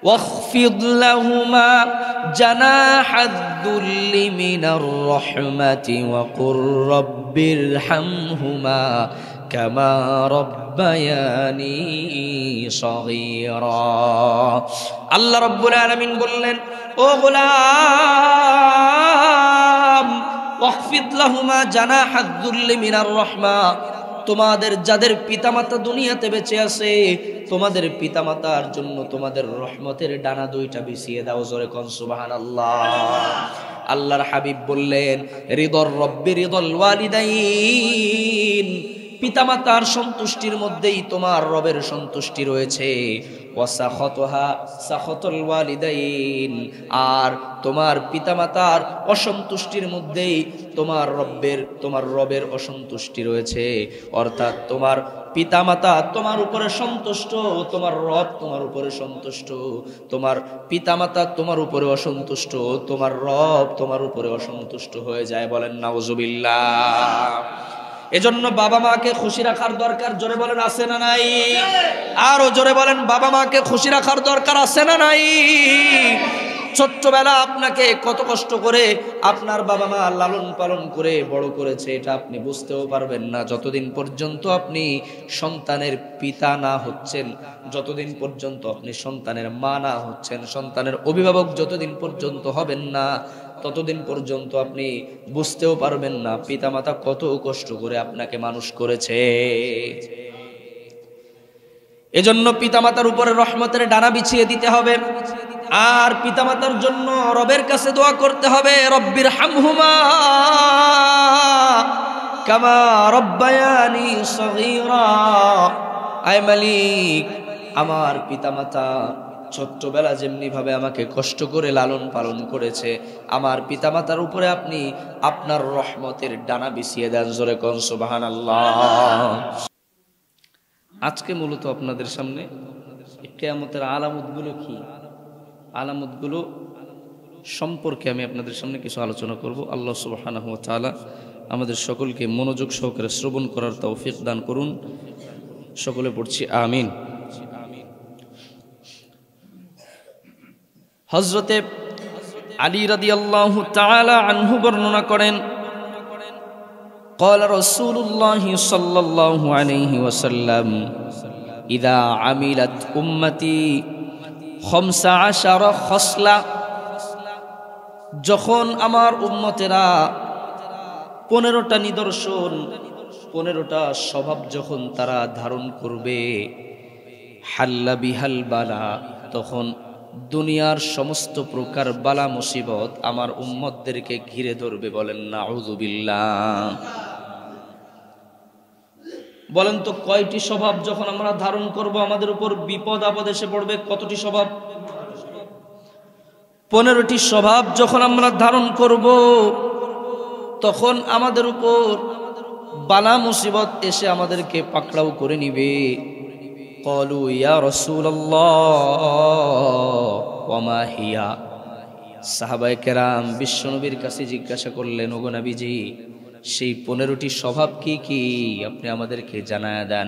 واخفض لهما جناح الذل من الرحمة وقل رب ارحمهما كما ربياني صغيرا আল্লাহ রাব্বুল আলামিন বললেন, ও গোলাম, ওয়াখফিদ লাহুমা জানাহাদ যুল্লি মিনার রাহমা, তোমাদের যাদের পিতামাতা দুনিয়াতে বেঁচে আছে, তোমাদের পিতামাতার জন্য তোমাদের রহমতের ডানা দুইটা বিছিয়ে দাও। জোরে কোন সুবহানাল্লাহ। আল্লাহর হাবিব বললেন, রিদর রব্বি রিদল ওয়ালিদাইন, পিতামাতার সন্তুষ্টির মধ্যেই তোমার রবের সন্তুষ্টি রয়েছে। ওয়াসাখাতুহা সাখাতুল ওয়ালিদাইন, আর তোমার পিতামাতার অসন্তুষ্টির মধ্যেই তোমার রবের অসন্তুষ্টি রয়েছে। অর্থাৎ তোমার পিতামাতা তোমার উপরে সন্তুষ্ট, তোমার রব তোমার উপরে সন্তুষ্ট। তোমার পিতামাতা তোমার উপরে অসন্তুষ্ট, তোমার রব তোমার উপরে অসন্তুষ্ট হয়ে যায়। বলেন নাউজুবিল্লাহ। এজন্য বাবা মাকে খুশি রাখার দরকার। জোরে বলেন আছে না নাই? আরো জোরে বলেন, বাবা মাকে খুশি রাখার দরকার আছে না নাই? ছোট্টবেলা আপনাকে কত কষ্ট করে আপনার বাবা মা লালন পালন করে বড় করেছে, এটা আপনি বুঝতেও পারবেন না যতদিন পর্যন্ত আপনি সন্তানের পিতা না হচ্ছেন, যতদিন পর্যন্ত আপনি সন্তানের মা না হচ্ছেন, সন্তানের অভিভাবক যতদিন পর্যন্ত হবেন না, ততদিন পর্যন্ত আপনি বুঝতেও পারবেন না পিতামাতা কত কষ্ট করে আপনাকে মানুষ করেছে। এজন্য পিতামাতার উপরে রহমতের ডানা বিছিয়ে দিতে হবে, আর পিতামাতার জন্য রবের কাছে দোয়া করতে হবে, রব্বির হামহুমা কামা রব্বায়ানি সগীরা। আয় মালিক, আমার পিতামাতা ছোট্টবেলা যেমনি ভাবে আমাকে কষ্ট করে লালন পালন করেছে, আমার পিতামাতার উপরে আপনি আপনার রহমতের ডানা বিছিয়ে দেন। জোরে কোন সুবহানাল্লাহ। আজকে মূলত আপনাদের সামনে কিয়ামতের আলামতগুলো কি, আলামতগুলো সম্পর্কে আমি আপনাদের সামনে কিছু আলোচনা করব। আল্লাহ সুবহানাহু ওয়া তাআলা আমাদের সকলকে মনোযোগ সহকারে শ্রবণ করার তৌফিক দান করুন। সকলে পড়ছি আমিন। হযরতে আলী রাদিয়াল্লাহু তাআলা আনহু বর্ণনা করেন, قال رسول الله صلى الله عليه وسلم إذا عملت أمتي 15 خصلة, যখন আমার উম্মতেরা 15টা নিদর্শন, 15টা স্বভাব যখন তারা ধারণ করবে, হাল্লা বিহাল বালা, তখন দুনিয়ার সমস্ত প্রকার বালা মুসিবত আমার উম্মতদেরকে ঘিরে ধরবে। বলেন নাউযুবিল্লাহ। বলেন তো কয়টি স্বভাব যখন আমরা ধারণ করব আমাদের উপর বিপদ আপদ এসে পড়বে? কতটি স্বভাব? 15টি স্বভাব যখন আমরা ধারণ করব তখন আমাদের উপর বালা মুসিবত এসে আমাদেরকে পাকড়াও করে নিবে। ক্বালু ইয়া রাসূলুল্লাহ ওয়া মা হিয়া, সাহাবায়ে কেরাম বিশ্বনবীর কাছে জিজ্ঞাসা করলেন, ওগো নবীজি, সেই 15টি স্বভাব কি কি আপনি আমাদেরকে জানায়া দেন।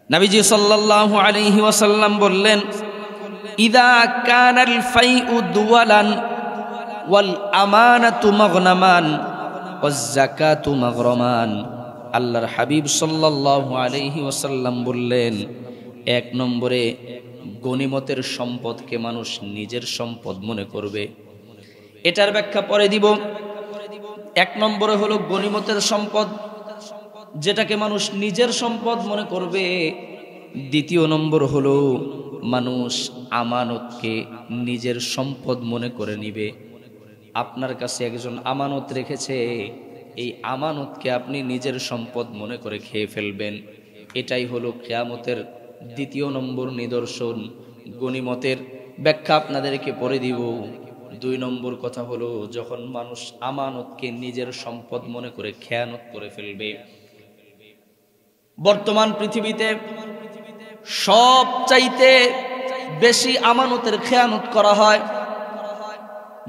নবীজি সাল্লাল্লাহু আলাইহি ওয়াসাল্লাম বললেন, ইদা কানাল ফাইউ দুওয়ালান ওয়াল আমানাতু মাগনামান ওয়াজ যাকাতু মাগরামান। আল্লাহর হাবিব সাল্লাল্লাহু আলাইহি ওয়াসাল্লাম বললেন, 1 নম্বরে গনিমতের সম্পদকে মানুষ নিজের সম্পদ মনে করবে। এটার ব্যাখ্যা পরে দিব। 1 নম্বরে হলো গনিমতের সম্পদ, যেটাকে মানুষ নিজের সম্পদ মনে করবে। 2 নম্বর হলো মানুষ আমানতকে নিজের সম্পদ মনে করে নিবে। আপনার কাছে একজন আমানত রেখেছে, এই আমানতকে আপনি নিজের সম্পদ মনে করে খেয়ে ফেলবেন। এটাই হলো কিয়ামতের 2 নম্বর নিদর্শন। গনিমতের ব্যাখ্যা আপনাদেরকে পরে দিব। 2 নম্বর কথা হলো যখন মানুষ আমানতকে নিজের সম্পদ মনে করে খেয়ানত করে ফেলবে। বর্তমান পৃথিবীতে সবচাইতে বেশি আমানতের খেয়ানত করা হয়,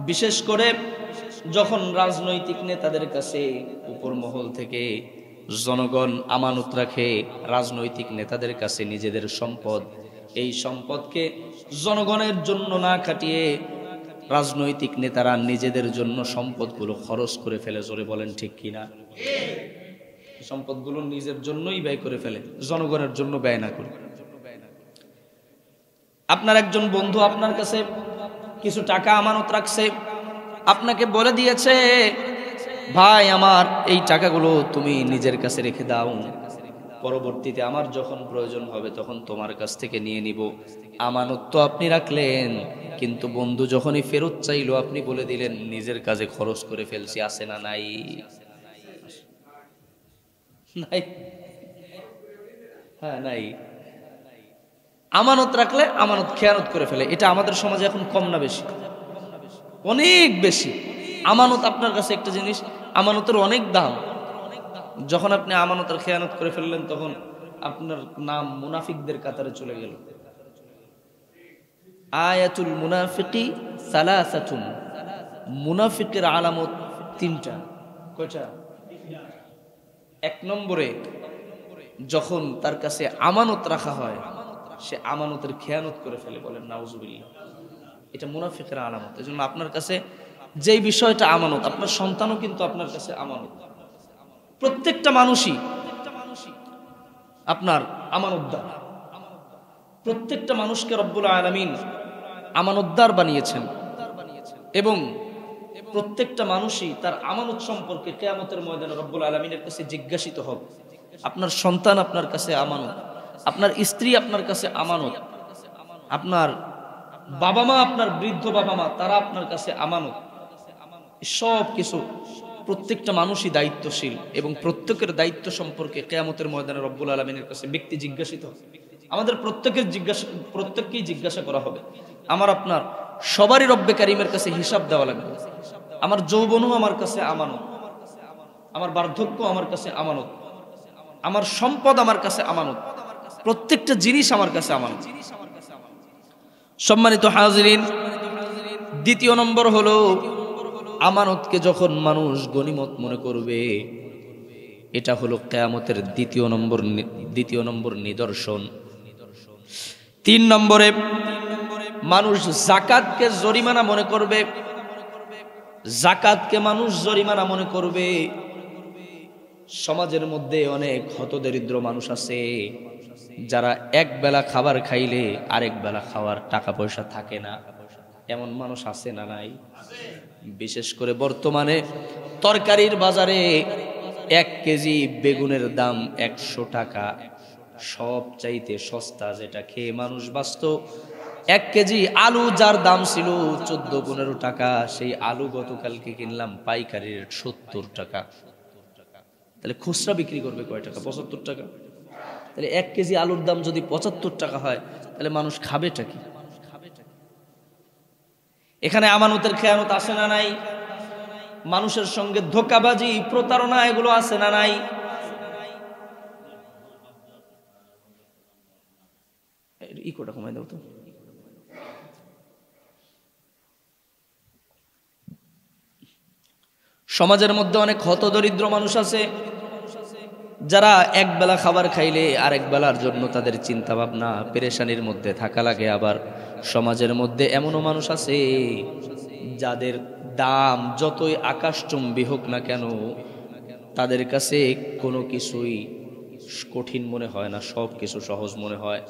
বিশেষ করে যখন রাজনৈতিক নেতাদের কাছে উপর মহল থেকে জনগণ আমানত রাখে রাজনৈতিক নেতাদের কাছে নিজেদের সম্পদ, এই সম্পদকে জনগণের জন্য না খাটিয়ে রাজনৈতিক নেতারা নিজেদের জন্য সম্পদগুলো খরচ করে ফেলে। জোরে বলেন ঠিক কিনা? সম্পদগুলো নিজের জন্যই ব্যয় করে ফেলে, জনগণের জন্য ব্যয় না করে। আপনার একজন বন্ধু আপনার কাছে কিছু টাকা আমানত রাখছে, আপনাকে বলে দিয়েছে, ভাই আমার এই টাকাগুলো তুমি নিজের কাছে রেখে দাও, পরবর্তীতে আমার যখন প্রয়োজন হবে তখন তোমার কাছ থেকে নিয়ে নিব। আমানত তো আপনি রাখলেন, কিন্তু বন্ধু যখনই ফেরত চাইলো আপনি বলে দিলেন নিজের কাজে খরচ করে ফেলছি। আছে না নাই? নাই? হ্যাঁ, নাই। আমানত রাখলে আমানত খেয়ানত করে ফেলে। এটা আমাদের সমাজে এখন কম না বেশি? অনেক বেশি। আমানত আপনার কাছে একটা জিনিস, আমানতের অনেক দাম। যখন আপনি আমানতের খেয়ানত করে ফেললেন তখন আপনার নাম মুনাফিকদের কাতারে চলে গেল। আয়াতুল মুনাফিকি সালাসাতুন, মুনাফিকের আলামত তিনটা। কয়টা? এক নম্বরে যখন তার কাছে আমানত রাখা হয় সে আমানতের খেয়ানত করে ফেলে। বলেন নাউজুবিল্লাহ। এটা মুনাফিকের আলামত। এজন্য আপনার কাছে যেই বিষয়টা আমানত, আপনার সন্তানও কিন্তু আপনার কাছে আমানত। প্রত্যেকটা মানুষই আপনার আমানতদার। প্রত্যেকটা মানুষকে রব্বুল আলামিন আমানতদার বানিয়েছেন এবং প্রত্যেকটা মানুষই তার আমানত সম্পর্কে কিয়ামতের ময়দানে রব্বুল আলামিনের কাছে জিজ্ঞাসিত হবে। আপনার সন্তান আপনার কাছে আমানত, আপনার স্ত্রী আপনার কাছে আমানত, আপনার বাবা মা, আপনার বৃদ্ধ বাবা মা, তারা আপনার কাছে আমানত। সব কিছু প্রত্যেকটা মানুষই দায়িত্বশীল এবং প্রত্যেকের দায়িত্ব সম্পর্কে কিয়ামতের ময়দানে রব্বুল আলামিনের কাছে ব্যক্তি জিজ্ঞাসিত হবে। আমাদের প্রত্যেককেই জিজ্ঞাসা করা হবে। আমার আপনার সবারই রব্বে কারিমের কাছে হিসাব দেওয়া লাগবে। আমার যৌবনও আমার কাছে আমানত, আমার বার্ধক্য আমার কাছে আমানত, আমার সম্পদ আমার কাছে আমানত, প্রত্যেকটা জিনিস আমার কাছে আমানত। সম্মানিত হাজিরিন, দ্বিতীয় নম্বর হলো আমানতকে যখন মানুষ গনিমত মনে করবে, এটা হলো কিয়ামতের দ্বিতীয় নম্বর নিদর্শন। 3 নম্বরে মানুষ যাকাতকে জরিমানা মনে করবে। যাকাতকে মানুষ জরিমানা মনে করবে। সমাজের মধ্যে অনেক হতদরিদ্র মানুষ আছে যারা এক বেলা খাবার খাইলে আরেক বেলা খাওয়ার টাকা পয়সা থাকে না। এমন মানুষ আছে না নাই? বিশেষ করে বর্তমানে তরকারির বাজারে 1 কেজি বেগুনের দাম 100 টাকা। সব চাইতে সস্তা যেটা খেয়ে মানুষ বাঁচত, 1 কেজি আলু যার দাম ছিল 14-15 টাকা, সেই আলু গতকালকে কিনলাম পাইকারি রেট 70 টাকা। তাহলে খুচরা বিক্রি করবে কয় টাকা? 75 টাকা। তাহলে 1 কেজি আলুর দাম যদি 75 টাকা হয় তাহলে মানুষ খাবেটা কি? এখানে আমানতের খেয়ানত আছে না নাই? মানুষের সঙ্গে ধোঁকাবাজি, প্রতারণা, এগুলো আছে না নাই? ইকোটা কমাই দাও তো। সমাজের মধ্যে অনেক হতদরিদ্র মানুষ আছে যারা এক বেলা খাবার খাইলে আরেক বেলার জন্য তাদের চিন্তা ভাবনা, পেরেশানির মধ্যে থাকা লাগে। আবার সমাজের মধ্যে এমনও মানুষ আছে যাদের দাম যতই আকাশচুম্বী হোক না কেন তাদের কাছে কোনো কিছুই কঠিন মনে হয় না, সব কিছু সহজ মনে হয়।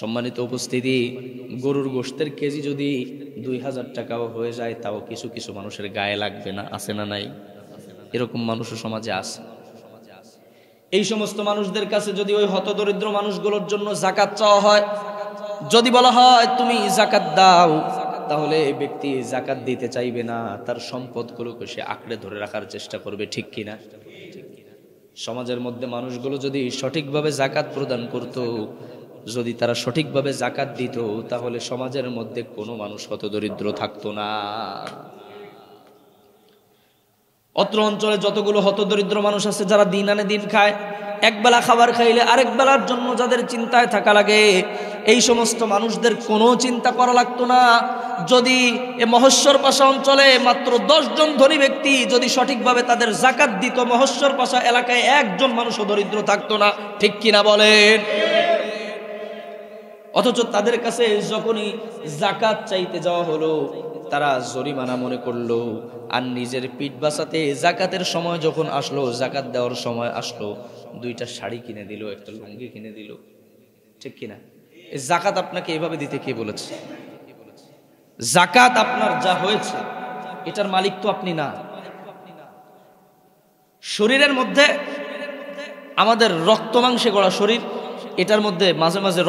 সম্মানিত উপস্থিতি, গরুর গোশতের কেজি যদি 2000 টাকাও হয়ে যায় তাও কিছু কিছু মানুষের গায়ে লাগবে না। আছে না নাই? এরকম মানুষও সমাজে আছে। এই সমস্ত মানুষদের কাছে যদি ওই হতদরিদ্র মানুষগুলোর জন্য যাকাত চাওয়া হয়, যদি বলা হয় তুমি যাকাত দাও, তাহলে ব্যক্তি যাকাত দিতে চাইবে না, তার সম্পদগুলোকে সে আঁকড়ে ধরে রাখার চেষ্টা করবে। ঠিক কিনা? সমাজের মধ্যে মানুষগুলো যদি সঠিকভাবে যাকাত প্রদান করত, যদি তারা সঠিকভাবে যাকাত দিত, তাহলে সমাজের মধ্যে কোনো মানুষ হতদরিদ্র থাকতো না। অত্র অঞ্চলে যতগুলো হতদরিদ্র মানুষ আছে যারা দিন আনে দিন খায়, এক বেলা খাবার খাইলে আরেক বেলার জন্য যাদের চিন্তায় থাকা লাগে, এই সমস্ত মানুষদের কোনো চিন্তা করা লাগতো না। যদি এ মহস্বর পাশা অঞ্চলে মাত্র 10 জন ধনী ব্যক্তি যদি সঠিকভাবে তাদের যাকাত দিত, মহস্বর পাশা এলাকায় একজন মানুষও দরিদ্র থাকতো না। ঠিক কিনা বলেন? অথচ তাদের কাছে যখনই যাকাত চাইতে যাওয়া হলো তারা জরিমানা মনে করলো, আর নিজের পিঠ বাঁচাতে যাকাতের সময় যখন আসলো, যাকাত দেওয়ার সময় আসলো, দুইটা শাড়ি কিনে দিল, একটা লুঙ্গি কিনে দিল। ঠিক কিনা? এই যাকাত আপনাকে এভাবে দিতে কে বলেছে? যাকাত আপনার যা হয়েছে এটার মালিক তো আপনি না। শরীরের মধ্যে আমাদের রক্ত মাংসে গড়া শরীর, এটার মধ্যে মাঝে মাঝে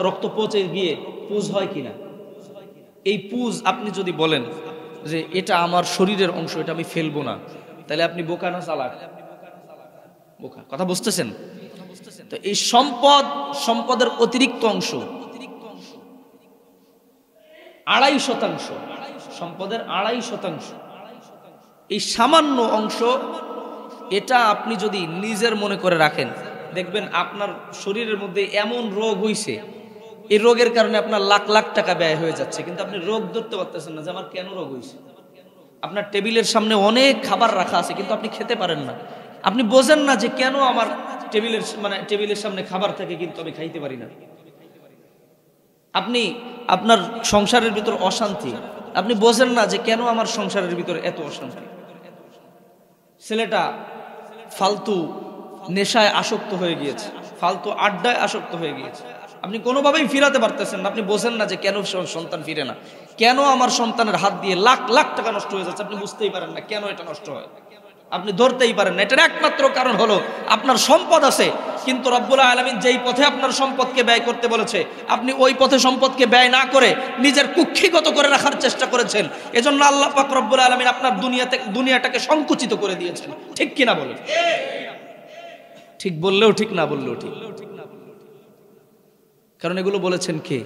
রক্ত পচে গিয়ে পুজ হয় কিনা? এই পুজ আপনি যদি বলেন যে এটা আমার শরীরের অংশ, এটা আমি ফেলবো না, তাহলে আপনি বোকা না চালাক? বোকা। কথা বুঝতেছেন? তো এই সম্পদের অতিরিক্ত অংশ 2.5%, সম্পদের 2.5%, এই সামান্য অংশ, এটা আপনি যদি নিজের মনে করে রাখেন, দেখবেন আপনার শরীরের মধ্যে এমন রোগ হইছে, এই রোগের কারণে আপনার লাখ লাখ টাকা ব্যয় হয়ে যাচ্ছে, কিন্তু আপনি রোগ ধরতে পারতেছেন না যে আমার কেন রোগ হয়েছে। আপনার টেবিলের সামনে অনেক খাবার রাখা আছে, কিন্তু আপনি খেতে পারেন না। আপনি বোঝেন না যে কেন আমার টেবিলের সামনে খাবার থাকে, কিন্তু আমি খাইতে পারি না। আপনার সংসারের ভিতর অশান্তি, আপনি বোঝেন না যে কেন আমার সংসারের ভিতর এত অশান্তি। ছেলেটা ফালতু নেশায় আসক্ত হয়ে গিয়েছে, ফালতু আড্ডায় আসক্ত হয়ে গিয়েছে, আপনি কোনোভাবেই ফিরাতে পারতেছেন না। আপনি বোঝেন না যে কেন সন্তান ফিরে না, কেন আমার সন্তানের হাত দিয়ে লাখ লাখ টাকা নষ্ট হয়ে যাচ্ছে। আপনি বুঝতেই পারেন না কেন এটা নষ্ট হয়, আপনি ধরতেই পারেন না। এটার একমাত্র কারণ হলো আপনার সম্পদ আছে, কিন্তু রব্বুল আলামিন যেই পথে আপনার সম্পদকে ব্যয় করতে বলেছে, আপনি ওই পথে সম্পদকে ব্যয় না করে নিজের কুক্ষিগত করে রাখার চেষ্টা করেছেন। এজন্য আল্লাহ পাক রব্বুল আলামিন আপনার দুনিয়াটাকে সংকুচিত করে দিয়েছেন। ঠিক কিনা বলেন? ঠিক বললেও ঠিক, না বললেও ঠিক। কারণ এগুলো বলেছেন কে?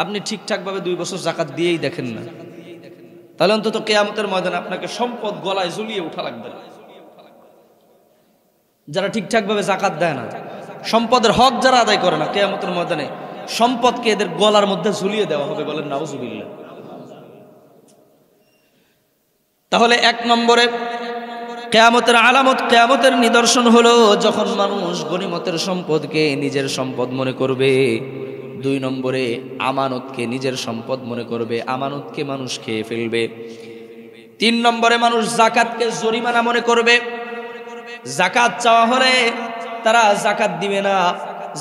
আপনি ঠিকঠাক ভাবে 2 বছর যাকাত দিয়েই দেখেন না, তাহলে অন্তত কিয়ামতের ময়দানে আপনাকে সম্পদ গলায় ঝুলিয়ে উঠা লাগবে না। যারা ঠিকঠাক ভাবে যাকাত দেয় না, সম্পদের হক যারা আদায় করে না, কিয়ামতের ময়দানে সম্পদকে এদের গলার মধ্যে ঝুলিয়ে দেওয়া হবে। বলেন নাউজুবিল্লাহ। তাহলে 1 নম্বরে কিয়ামতের আলামত, কিয়ামতের নিদর্শন হলো যখন মানুষ গনিমতের সম্পদকে নিজের সম্পদ মনে করবে। 2 নম্বরে আমানতকে নিজের সম্পদ মনে করবে, আমানতকে মানুষ খেয়ে ফেলবে। 3 নম্বরে মানুষ যাকাতকে জরিমানা মনে করবে। যাকাত চাওয়া হলে তারা যাকাত দিবে না,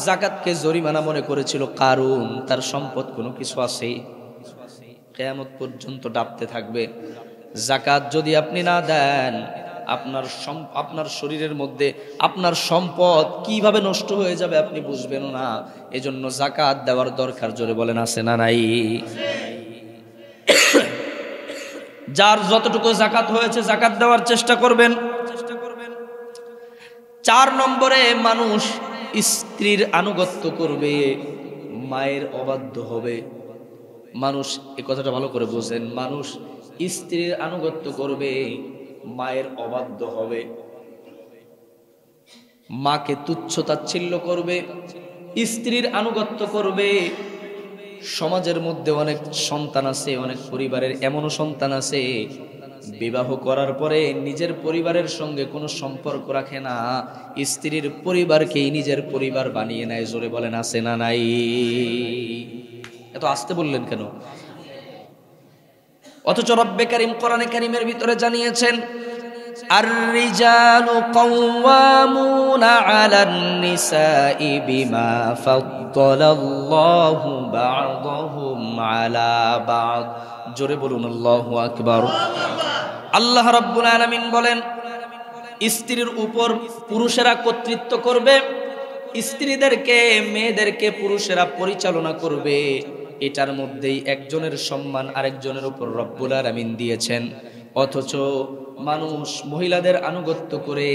যাকাতকে জরিমানা মনে করেছিল কারণ তার সম্পদ কোনো কিছু আছে, কিয়ামত পর্যন্ত ডাবতে থাকবে। যাকাত যদি আপনি না দেন, আপনার শরীরের মধ্যে আপনার সম্পদ কিভাবে নষ্ট হয়ে যাবে আপনি বুঝবেন না। এজন্য যাকাত দেওয়ার দরকার। জোরে বলেন আছে না নাই? যার যতটুকু যাকাত হয়েছে যাকাত দেওয়ার চেষ্টা করবেন। 4 নম্বরে মানুষ স্ত্রীর আনুগত্য করবে, মায়ের অবাধ্য হবে। মানুষ, এই কথাটা ভালো করে বুঝেন, মানুষ স্ত্রীর আনুগত্য করবে, মায়ের অবাধ্য হবে, মাকে তুচ্ছ তাচ্ছিল্য করবে, স্ত্রীর আনুগত্য করবে। সমাজের মধ্যে অনেক সন্তান আছে, অনেক পরিবারের এমনও সন্তান আছে বিবাহ করার পরে নিজের পরিবারের সঙ্গে কোনো সম্পর্ক রাখে না, স্ত্রীর পরিবারকেই নিজের পরিবার বানিয়ে নেয়। জোরে বলেন আছে না নাই? এত আস্তে বললেন কেন? অথচ রব্বে কারীম কোরআনে কারীমের ভিতরে জানিয়েছেন, আর-রিজালু কাওয়ামুনা আলান নিসাই বিমা ফাদ্দালাল্লাহু বা'দাহুম আলা বা'দ। জোরে বলুন আল্লাহু আকবার। আল্লাহ রাব্বুল আলামিন বলেন, স্ত্রীর উপর পুরুষেরা কর্তৃত্ব করবে, স্ত্রীদেরকে, মেয়েদেরকে পুরুষেরা পরিচালনা করবে। এটার মধ্যেই একজনের সম্মান আরেকজনের উপর রব্বুল আলামিন দিয়েছেন। অথচ মানুষ মহিলাদের আনুগত্য করে,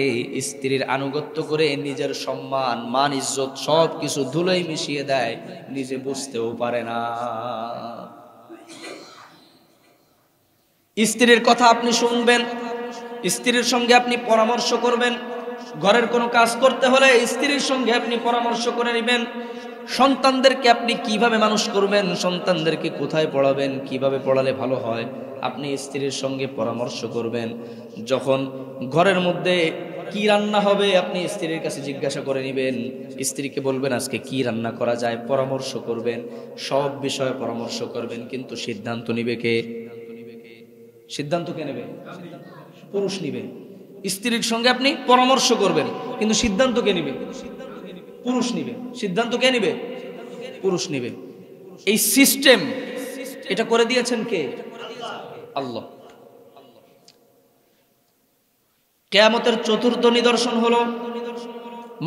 স্ত্রীর আনুগত্য করে নিজের সম্মান, মান, ইজ্জত সব কিছু ধুলোয় মিশিয়ে দেয়, নিজে বুঝতেও পারে না। স্ত্রীর কথা আপনি শুনবেন, স্ত্রীর সঙ্গে আপনি পরামর্শ করবেন, ঘরের কোনো কাজ করতে হলে স্ত্রীর সঙ্গে আপনি পরামর্শ করে নেবেন। সন্তানদেরকে আপনি কিভাবে মানুষ করবেন, সন্তানদেরকে কোথায় পড়াবেন, কিভাবে পড়ালে ভালো হয়, আপনি স্ত্রীর সঙ্গে পরামর্শ করবেন। যখন ঘরের মধ্যে কি রান্না হবে আপনি স্ত্রীর কাছে জিজ্ঞাসা করে নেবেন, স্ত্রীকে বলবেন আজকে কি রান্না করা যায়, পরামর্শ করবেন, সব বিষয়ে পরামর্শ করবেন, কিন্তু সিদ্ধান্ত নিবে কে? সিদ্ধান্ত কে নেবে? পুরুষ নিবে। স্ত্রীর সঙ্গে আপনি পরামর্শ করবেন, কিন্তু সিদ্ধান্ত কে নিবে? পুরুষ নিবে। সিদ্ধান্ত কে নিবে? পুরুষ নিবে। এই সিস্টেম এটা করে দিয়েছেন কে? আল্লাহ। কিয়ামতের চতুর্থ নিদর্শন হলো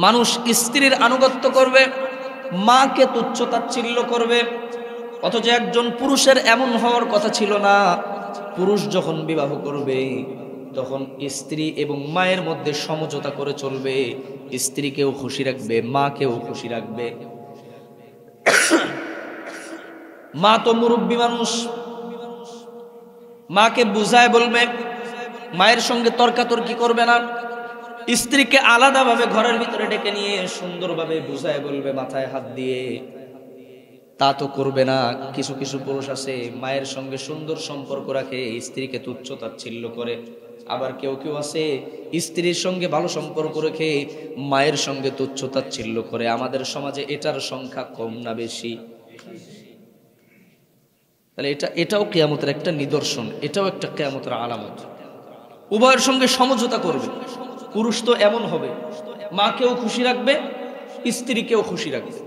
মানুষ স্ত্রীর আনুগত্য করবে, মাকে তুচ্ছ তাচ্ছিল্য করবে। অথচ একজন পুরুষের এমন হওয়ার কথা ছিল না। পুরুষ যখন বিবাহ করবে তখন স্ত্রী এবং মায়ের মধ্যে সমঝোতা করে চলবে, স্ত্রীকেও খুশি রাখবে, মাকেও খুশি রাখবে। মা তো মুরব্বী মানুষ, মাকে বুঝায় বলবে, মায়ের সঙ্গে তর্কাতর্কি করবে না। স্ত্রীকে আলাদাভাবে ঘরের ভিতরে ডেকে নিয়ে সুন্দরভাবে বুঝায় বলবে, মাথায় হাত দিয়ে। তা তো করবে না। কিছু কিছু পুরুষ আছে মায়ের সঙ্গে সুন্দর সম্পর্ক রাখে, স্ত্রীকে তুচ্ছ তাচ্ছিল্য করে। আবার কেউ কেউ আছে স্ত্রীর সঙ্গে ভালো সম্পর্ক রেখে মায়ের সঙ্গে তুচ্ছ তাচ্ছিল্য করে। আমাদের সমাজে এটার সংখ্যা কম না বেশি? তাহলে এটাও কিয়ামতের একটা নিদর্শন, এটাও একটা কিয়ামতের আলামত। উভয়ের সঙ্গে সমঝোতা করবে। পুরুষ তো এমন হবে, মাকেও খুশি রাখবে, স্ত্রীকেও খুশি রাখবে।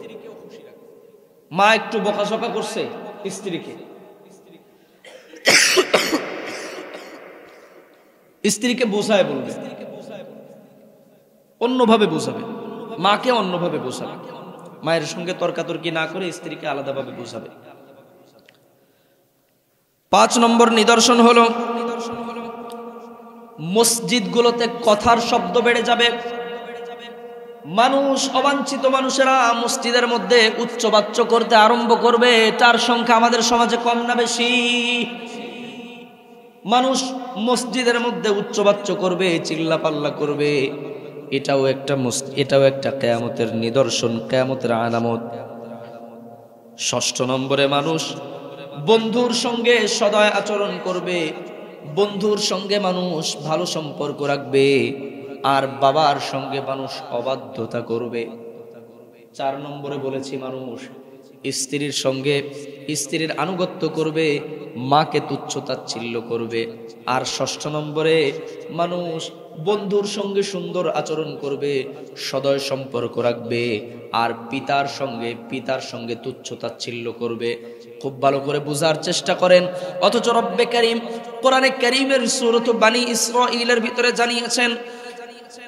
মা একটু বকাঝকা করছে স্ত্রীকে, স্ত্রীকে বোঝায় বলবে, অন্যভাবে বোঝাবে, মাকে অন্যভাবে বোঝাবে। মায়ের সঙ্গে তর্কাতর্কি না করে স্ত্রীকে আলাদাভাবে বোঝাবে। 5 নম্বর নিদর্শন হলো মসজিদগুলোতে কথার শব্দ বেড়ে যাবে। মানুষ, অবাঞ্ছিত মানুষেরা মসজিদের মধ্যে উচ্চবাচ্য করতে আরম্ভ করবে। এটার সংখ্যা আমাদের সমাজে কম না বেশি? মানুষ মসজিদের মধ্যে উচ্চবাচ্য করবে, চিল্লাপাল্লা করবে। এটাও একটা কিয়ামতের নিদর্শন, কিয়ামতের আলামত। 6 নম্বরে মানুষ বন্ধুর সঙ্গে সদয় আচরণ করবে, বন্ধুর সঙ্গে মানুষ ভালো সম্পর্ক রাখবে, আর বাবার সঙ্গে মানুষ অবাধ্যতা করবে। 4 নম্বরে বলেছি মানুষ স্ত্রীর সঙ্গে স্ত্রীর আনুগত্য করবে, মাকে তুচ্ছ তাচ্ছিল্য করবে। আর 6 নম্বরে মানুষ বন্ধুর সঙ্গে সুন্দর আচরণ করবে, সদয় সম্পর্ক রাখবে, আর পিতার সঙ্গে তুচ্ছ তাচ্ছিল্য করবে। খুব ভালো করে বোঝার চেষ্টা করেন। অথচ রব্বে কারীম কোরআনে কারীমের সূরা বানী ইসরাঈলের ভিতরে জানিয়েছেন,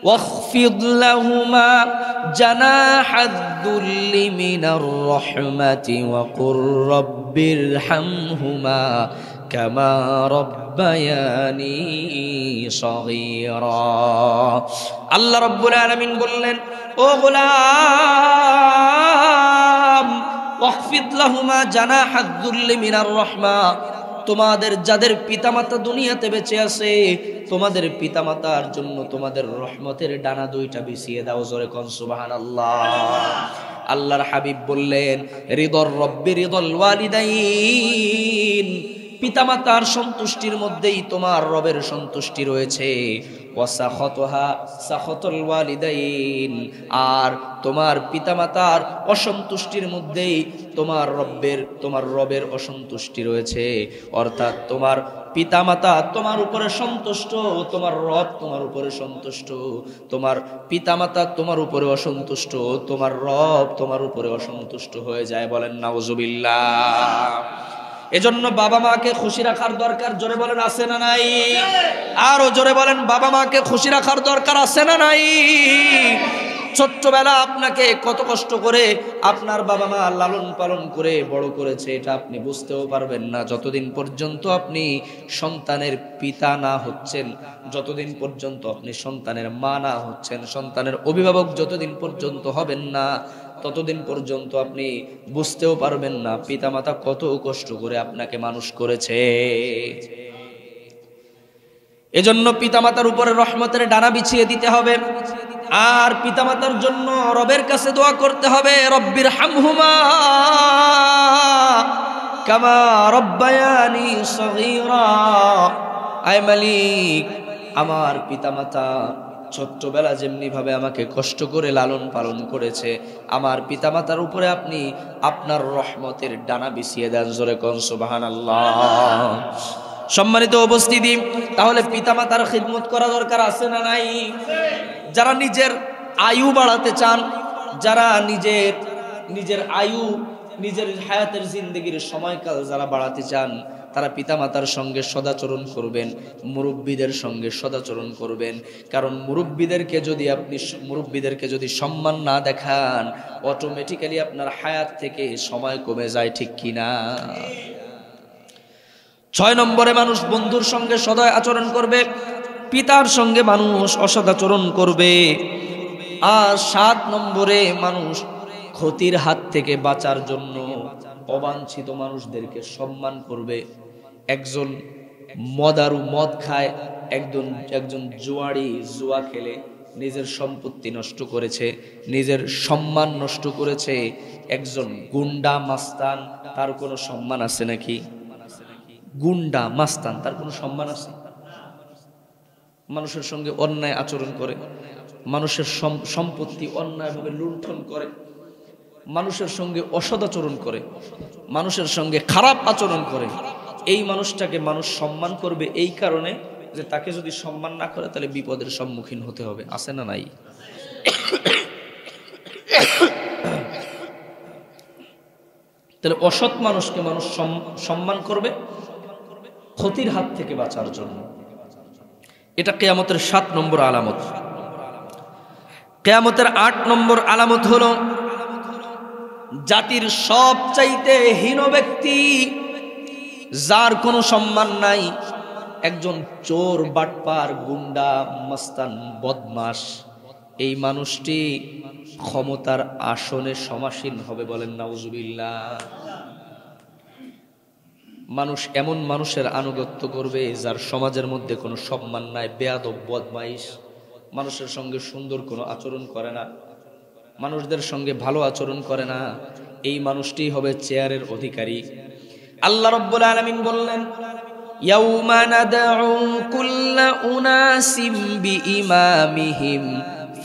واخفض لهما جناح الذل من الرحمة وقل رب ارحمهما كما ربياني صغيرا। আল্লাহ রাব্বুল আলামিন বললেন, ও গোলাম, ওয়াখফিদ লাহুমা জানাহাদ যুল্লি মিনার রাহমা, তোমাদের যাদের পিতামাতা দুনিয়াতে বেঁচে আছে, তোমাদের পিতামাতার জন্য তোমাদের রহমতের ডানা 2টা বিছিয়ে দাও। জোরে কোন সুবহানাল্লাহ। আল্লাহর হাবিব বললেন, রিদর রব্বি রিদল ওয়ালিদাইন, পিতামাতার সন্তুষ্টির মধ্যেই তোমার রবের সন্তুষ্টি রয়েছে। ওয়াসাখতুহা সাখতুল ওয়ালিদাইন, আর তোমার পিতামাতার অসন্তুষ্টির মধ্যেই তোমার রবের অসন্তুষ্টি রয়েছে। অর্থাৎ তোমার পিতামাতা তোমার উপরে সন্তুষ্ট, তোমার রব তোমার উপরে সন্তুষ্ট। তোমার পিতামাতা তোমার উপরে অসন্তুষ্ট, তোমার রব তোমার উপরে অসন্তুষ্ট হয়ে যায়। বলেন নাউজুবিল্লাহ। এজন্য বাবা মাকে খুশি রাখার দরকার। জোরে বলেন আছে না নাই? আরো জোরে বলেন, বাবা মাকে খুশি রাখার দরকার আছে না নাই? ছোট্টবেলা আপনাকে কত কষ্ট করে আপনার বাবা মা লালন পালন করে বড় করেছে, এটা আপনি বুঝতেও পারবেন না যতদিন পর্যন্ত আপনি সন্তানের পিতা না হচ্ছেন, যতদিন পর্যন্ত আপনি সন্তানের মা না হচ্ছেন, সন্তানের অভিভাবক যতদিন পর্যন্ত হবেন না, ততদিন পর্যন্ত আপনি বুঝতেও পারবেন না পিতামাতা কত কষ্ট করে আপনাকে মানুষ করেছে। এজন্য পিতামাতার উপরে রহমতের ডানা বিছিয়ে দিতে হবে। আর পিতামাতার জন্য রবের কাছে দোয়া করতে হবে, রব্বির হামহুমা কামা রব্বায়ানি সগীরা। আয় মালিক, আমার পিতামাতা ছোট্টবেলা যেমনি ভাবে আমাকে কষ্ট করে লালন পালন করেছে, আমার পিতামাতার উপরে আপনি আপনার রহমতের ডানা বিছিয়ে দেন। জোরে কোন সুবহানাল্লাহ। সম্মানিত উপস্থিতি, তাহলে পিতামাতার খিদমত করা দরকার আছে না নাই? যারা নিজের আয়ু বাড়াতে চান, যারা নিজের আয়ু, নিজের হায়াতের জিন্দেগির সময়কাল যারা বাড়াতে চান, তারা পিতামাতার সঙ্গে সদাচরণ করবেন, মুরব্বীদের সঙ্গে সদাচরণ করবেন। কারণ মুরব্বীদেরকে যদি সম্মান না দেখান, অটোমেটিক্যালি আপনার হায়াত থেকে সময় কমে যায়, ঠিক কিনা? 6 নম্বরে মানুষ বন্ধুর সঙ্গে সদয় আচরণ করবে, পিতার সঙ্গে মানুষ অসদাচরণ করবে। আর 7 নম্বরে মানুষ ক্ষতির হাত থেকে বাঁচার জন্য অবাঞ্ছিত মানুষদেরকে সম্মান করবে। একজন মদারু, মদ খায়, একজন জুয়াড়ি, জুয়া খেলে নিজের সম্পত্তি নষ্ট করেছে, নিজের সম্মান নষ্ট করেছে। একজন গুন্ডা মাস্তান, তার কোনো সম্মান আছে নাকি? গুন্ডা মাস্তান, তার কোনো সম্মান আছে? মানুষের সঙ্গে অন্যায় আচরণ করে, মানুষের সম্পত্তি অন্যায়ভাবে লুণ্ঠন করে, মানুষের সঙ্গে অসদাচরণ করে, মানুষের সঙ্গে খারাপ আচরণ করে, এই মানুষটাকে মানুষ সম্মান করবে এই কারণে যে তাকে যদি সম্মান না করে তাহলে বিপদের সম্মুখীন হতে হবে। আছে না নাই? তাহলে অসৎ মানুষকে মানুষ সম্মান করবে ক্ষতির হাত থেকে বাঁচার জন্য। এটা কিয়ামতের 7 নম্বর আলামত। কিয়ামতের 8 নম্বর আলামত হলো জাতির সবচাইতে হীন ব্যক্তি, যার কোনো সম্মান নাই, একজন চোর, বাটপার, গুন্ডা, মাস্তান, বদমাশ। এই মানুষটি ক্ষমতার আসনে সমাসীন হবে, বলেন নাউজুবিল্লাহ। মানুষ এমন মানুষের আনুগত্য করবে যার সমাজের মধ্যে কোনো সম্মান নাই, বেয়াদব, বদমাইশ, মানুষের সঙ্গে সুন্দর কোনো আচরণ করে না, মানুষদের সঙ্গে ভালো আচরণ করে না। এই মানুষটি হবে চেয়ারের অধিকারী। আল্লাহ রাব্বুল আলামিন বললেন, ইয়াউমা নাদউ কুল্লা উনাসিম বিইমামিহিম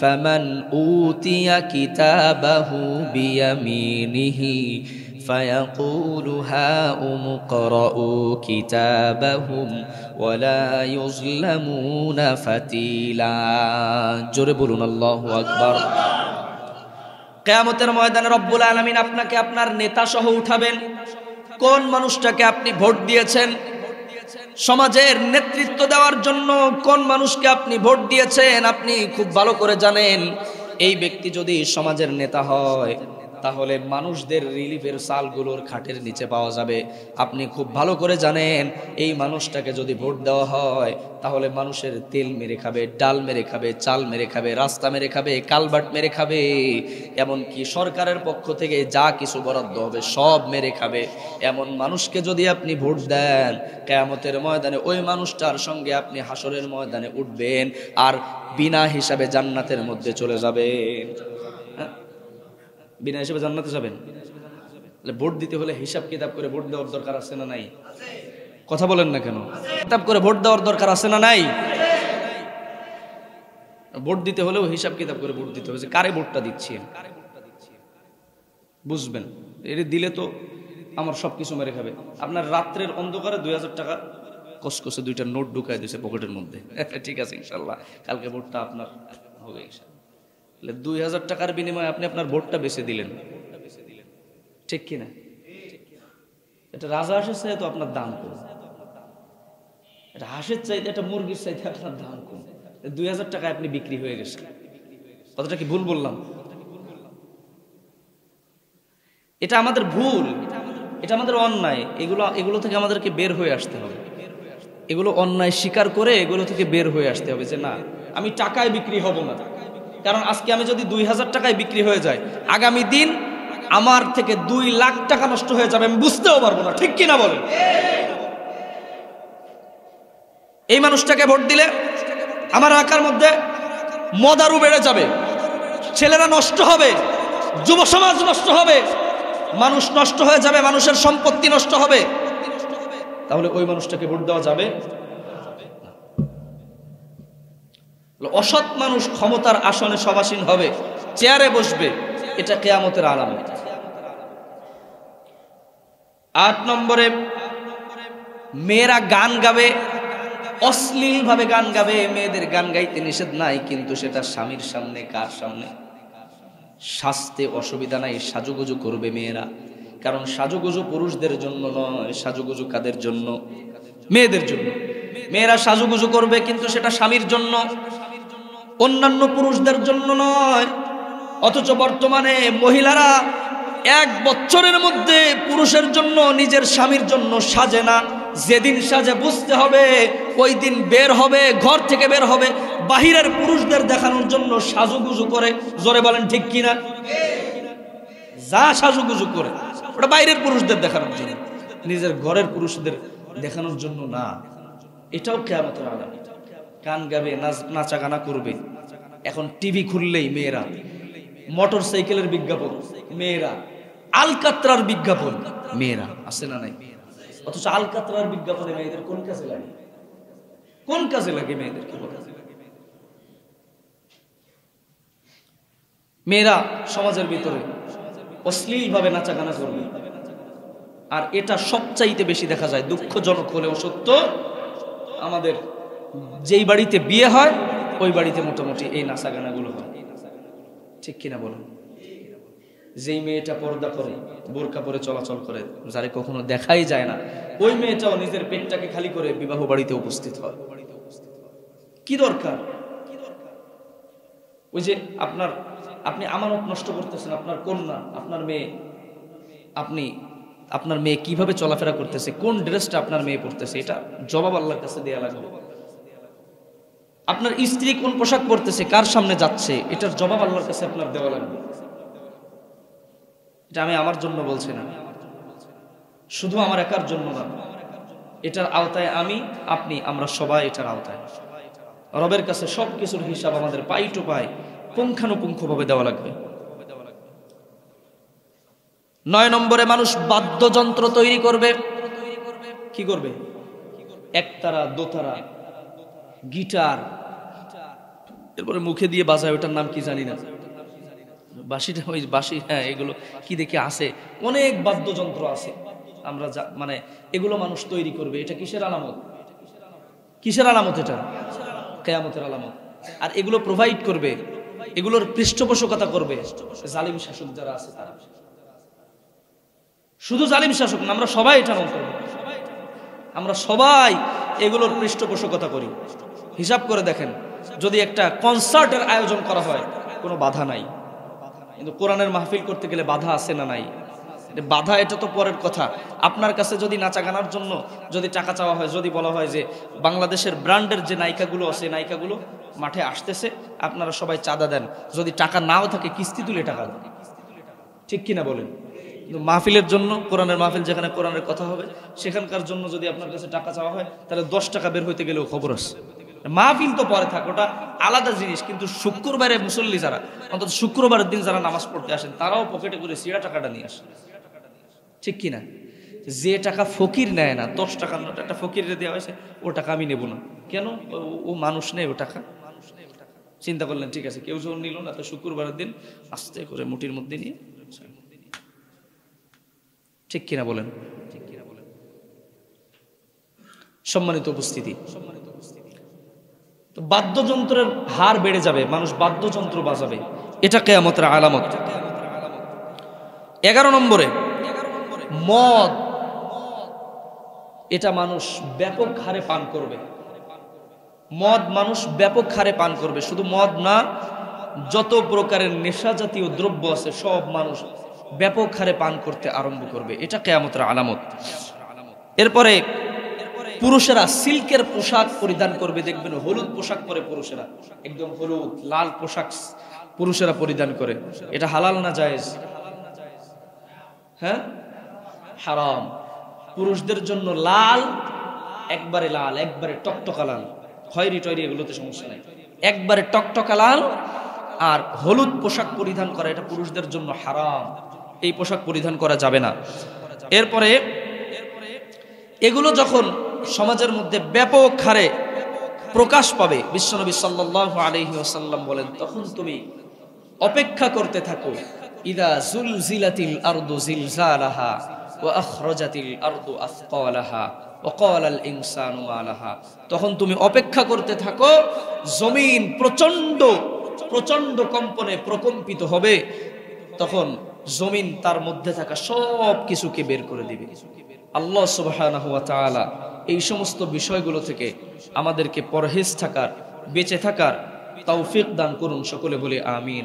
ফামান উতিয়া কিতাবাহু বিয়ামিনিহি ফায়াকুলু হাউম ইকরাউ কিতাবাহুম ওয়ালা ইউযলামুনা ফাতিলা। জোরে বলুন আল্লাহু আকবার। কিয়ামতের ময়দানে রব্বুল আলামিন আপনাকে আপনার নেতা সহ উঠাবেন। কোন মানুষটাকে আপনি ভোট দিয়েছেন, সমাজের নেতৃত্ব দেওয়ার জন্য কোন মানুষকে আপনি ভোট দিয়েছেন, আপনি খুব ভালো করে জানেন। এই ব্যক্তি যদি সমাজের নেতা হয় তাহলে মানুষদের রিলিফের চালগুলোর খাটের নিচে পাওয়া যাবে। আপনি খুব ভালো করে জানেন এই মানুষটাকে যদি ভোট দেওয়া হয় তাহলে মানুষের তেল মেরে খাবে, ডাল মেরে খাবে, চাল মেরে খাবে, রাস্তা মেরে খাবে, কালভার্ট মেরে খাবে, এমনকি সরকারের পক্ষ থেকে যা কিছু বরাদ্দ হবে সব মেরে খাবে। এমন মানুষকে যদি আপনি ভোট দেন, কিয়ামতের ময়দানে ওই মানুষটার সঙ্গে আপনি হাসরের ময়দানে উঠবেন আর বিনা হিসাবে জান্নাতের মধ্যে চলে যাবেন। বিনা হিসাবে জান্নাতে যাবেন। ভোট দিতে হলে হিসাব কিতাব করে ভোট দেওয়ার দরকার আছে না নাই? কথা বলেন না কেন? কিতাব করে ভোট দেওয়ার দরকার আছে না নাই? ভোট দিতে হলেও হিসাব কিতাব করে ভোট দিতে হবে, যে কারে ভোটটা দিচ্ছি বুঝবেন। এটা দিলে তো আমার সবকিছু মেরে খাবে। আপনার রাত্রের অন্ধকারে 2000 টাকা কসকসে 2টা নোট ঢুকায় দিয়েছে পকেটের মধ্যে, ঠিক আছে ইনশাল্লাহ কালকে ভোটটা আপনার হবে ইনশাল্লাহ। 2000 টাকার বিনিময়ে আপনি আপনার ভোটটা বেচে দিলেন, ঠিক কিনা? এটা রাজা হাঁসের চাইতে আপনার দাম কম, এটা হাঁসের চাইতে, এটা মুরগির চাইতে আপনার দাম কম। 2000 টাকায় আপনি বিক্রি হয়ে গেছেন। কথাটা কি ভুল বললাম? এটা আমাদের ভুল, এটা আমাদের অন্যায়। এগুলো থেকে আমাদেরকে বের হয়ে আসতে হবে। এগুলো অন্যায় স্বীকার করে এগুলো থেকে বের হয়ে আসতে হবে, যে না আমি টাকায় বিক্রি হব না। কারণ আজকে আমি যদি 2000 টাকায় বিক্রি হয়ে যায়, আগামী দিন আমার থেকে 2 লাখ টাকা নষ্ট হয়ে যাবে, আমি বুঝতেও পারবো না, ঠিক কিনা বলেন? এই মানুষটাকে ভোট দিলে আমার এলাকার মধ্যে মদারু বেড়ে যাবে, ছেলেরা নষ্ট হবে, যুব সমাজ নষ্ট হবে, মানুষ নষ্ট হয়ে যাবে, মানুষের সম্পত্তি নষ্ট হবে। তাহলে ওই মানুষটাকে ভোট দেওয়া যাবে? অসৎ মানুষ ক্ষমতার আসনে সবাসীন হবে, চেয়ারে বসবে, এটা কিয়ামতের আলামত। 8 নম্বরে, মেয়েরা গান গাবে, অশ্লীল ভাবে গান গাবে। মেয়েদের গান গাইতে নিষেধ নাই, কিন্তু সেটা স্বামীর সামনে, কার সামনে? শাস্তে অসুবিধা নাই, সাজুগুজু করবে মেয়েরা। কারণ সাজুগুজু পুরুষদের জন্য নয়, সাজুগুজু কাদের জন্য? মেয়েদের জন্য। মেয়েরা সাজুগুজু করবে, কিন্তু সেটা স্বামীর জন্য, অন্যান্য পুরুষদের জন্য নয়। অথচ বর্তমানে মহিলারা 1 বছরের মধ্যে পুরুষের জন্য, নিজের স্বামীর জন্য সাজে না। যেদিন সাজে বুঝতে হবে ওই দিন বের হবে, ঘর থেকে বের হবে বাহিরের পুরুষদের দেখানোর জন্য সাজুগুজু করে। জোরে বলেন ঠিক কিনা? যা সাজুগুজু করে ওটা বাইরের পুরুষদের দেখানোর জন্য, নিজের ঘরের পুরুষদের দেখানোর জন্য না। এটাও কিয়ামতের আলামত। গান গাবে, নাচা গানা করবে। এখন টিভি খুললেই মেয়েরা, মোটর সাইকেলের বিজ্ঞাপন মেয়েরা, আলকাতরার বিজ্ঞাপন মেয়েরা, আছে না নাই? অথচ আলকাতরার বিজ্ঞাপনে মেয়েদের কোন কাজে লাগে? কোন কাজে লাগে মেয়েদের? কি বলে? মেয়েরা সমাজের ভিতরে অশ্লীল ভাবে নাচা গানা করবে। আর এটা সবচাইতে বেশি দেখা যায়, দুঃখজনক হলেও সত্য, আমাদের যেই বাড়িতে বিয়ে হয় ওই বাড়িতে মোটামুটি এই নাচা গানাগুলো হয়। ঠিক কিনা বলুন? যেই মেয়েটা পর্দা করে, বোরকা পরে চলাচল করে, যারে কখনো দেখাই যায় না, ওই মেয়েটাও নিজের পেটটাকে খালি করে বিবাহ বাড়িতে উপস্থিত হয়। কি দরকার? ওই যে আপনি আমানত নষ্ট করতেছেন, আপনার কন্যা, আপনার মেয়ে, আপনার মেয়ে কিভাবে চলাফেরা করতেছে, কোন ড্রেসটা আপনার মেয়ে পরতেছে, এটা জবাব আল্লাহর কাছে দেয়া লাগবে। আপনার স্ত্রী কোন পোশাক পরতেছে, কার সামনে যাচ্ছে, এটার জবাব আল্লাহর কাছে আপনার দেওয়া লাগবে। এটা আমি আমার জন্য বলছি না, শুধু আমার একার জন্য না, এটার আওতায় আমি, আপনি, আমরা সবাই এটার আওতায়। রবের কাছে সবকিছুর হিসাব আমাদের পাই টু পাই পুঙ্খানুপুঙ্খভাবে দেওয়া লাগবে। 9 নম্বরে, মানুষ বাদ্যযন্ত্র তৈরি করবে। কি করবে? একতারা, দোতারা, গিটার, এরপরে মুখে দিয়ে বাজায়, ওটার নাম কি জানি না, বাঁশিটা, ওই বাঁশি, হ্যাঁ, এগুলো কি দেখে আছে, অনেক বাদ্যযন্ত্র আছে। আমরা মানে এগুলো মানুষ তৈরি করবে। এটা কিসের আলামত? কিসের আলামত? এটা কিয়ামতের আলামত। আর এগুলো প্রোভাইড করবে, এগুলোর পৃষ্ঠপোষকতা করবে জালিম শাসক যারা আছে তারা। শুধু জালিম শাসক না, আমরা সবাই এটার অন্তর্ভুক্ত। আমরা সবাই এগুলোর পৃষ্ঠপোষকতা করি। হিসাব করে দেখেন, যদি একটা কনসার্টের আয়োজন করা হয় কোনো বাধা নাই, কিন্তু কোরআনের মাহফিল করতে গেলে বাধা আছে না নাই? বাধা এটা তো পরের কথা। আপনার কাছে যদি নাচা গানার জন্য যদি টাকা চাওয়া হয়, যদি বলা হয় যে বাংলাদেশের ব্র্যান্ডের যে নায়িকাগুলো আছে, নায়িকাগুলো মাঠে আসতেছে, আপনারা সবাই চাঁদা দেন, যদি টাকা নাও থাকে কিস্তি তুলে টাকা দেন। ঠিক কিনা বলেন? কিন্তু মাহফিলের জন্য, কোরআনের মাহফিল যেখানে কোরআনের কথা হবে, সেখানকার জন্য যদি আপনার কাছে টাকা চাওয়া হয়, তাহলে 10 টাকা বের হইতে গেলেও খবর আছে। মাহফিল তো পরে থাক, ওটা আলাদা জিনিস। কিন্তু শুক্রবারে মুসল্লি যারা, অন্তত শুক্রবারের দিন যারা নামাজ পড়তে আসেন, তারাও পকেটে করে সিরা টাকাটা নিয়ে আসেন। ঠিক কিনা? যে টাকা ফকির নেয় না, 10 টাকার নোট একটা ফকিরে দেওয়া হয়েছে, ও টাকা আমি নেব না। কেন? ও মানুষ নেই, ও টাকা। চিন্তা করলেন, ঠিক আছে, কেউ যখন নিল না, তো শুক্রবারের দিন আস্তে করে মুঠির মধ্যে নিয়ে। ঠিক কিনা বলেন? সম্মানিত উপস্থিতি, তো বাদ্যযন্ত্রের হার বেড়ে যাবে, মানুষ বাদ্যযন্ত্র বাজাবে, এটা কিয়ামতের আলামত। 11 নম্বরে, মদ, এটা মানুষ ব্যাপক হারে পান করবে। মদ মানুষ ব্যাপক হারে পান করবে। শুধু মদ না, যত প্রকারের নেশা জাতীয় দ্রব্য আছে সব মানুষ ব্যাপক হারে পান করতে আরম্ভ করবে। এটা কিয়ামতের আলামত। এরপরে পুরুষেরা সিল্কের পোশাক পরিধান করবে। দেখবেন হলুদ পোশাক পরে পুরুষেরা, একদম হলুদ লাল পোশাক পুরুষেরা পরিধান করে। এটা হালাল না জায়েজ? হ্যাঁ, হারাম। পুরুষদের জন্য লাল, একবারে লাল, একবারে টকটকা লাল, খয়েরি টয়রি এগুলোতে সমস্যা নাই, একবারে টকটকা লাল আর হলুদ পোশাক পরিধান করা, এটা পুরুষদের জন্য হারাম। এই পোশাক পরিধান করা যাবে না। এরপরে এগুলো যখন সমাজের মধ্যে ব্যাপক হারে প্রকাশ পাবে। বিশ্বনবী সাল্লাল্লাহু আলাইহি ওয়াসাল্লাম বলেন, তখন তুমি অপেক্ষা করতে থাকো। ইদা জুলজিলাতিল আরদু জিলজালাহা ওয়া আখরাজাতিল আরদু আথকালাহা ওয়া ক্বালাল ইনসানু মা লাহা। তখন তুমি অপেক্ষা করতে থাকো, জমিন প্রচন্ড প্রচন্ড কম্পনে প্রকম্পিত হবে। তখন জমিন তার মধ্যে থাকা সব কিছুকে বের করে দিবে। আল্লাহ সুবহানাহু ওয়া তাআলা এই সমস্ত বিষয়গুলো থেকে আমাদেরকে পরহেজ থাকার, বেঁচে থাকার তৌফিক দান করুন। সকলে বলে আমিন।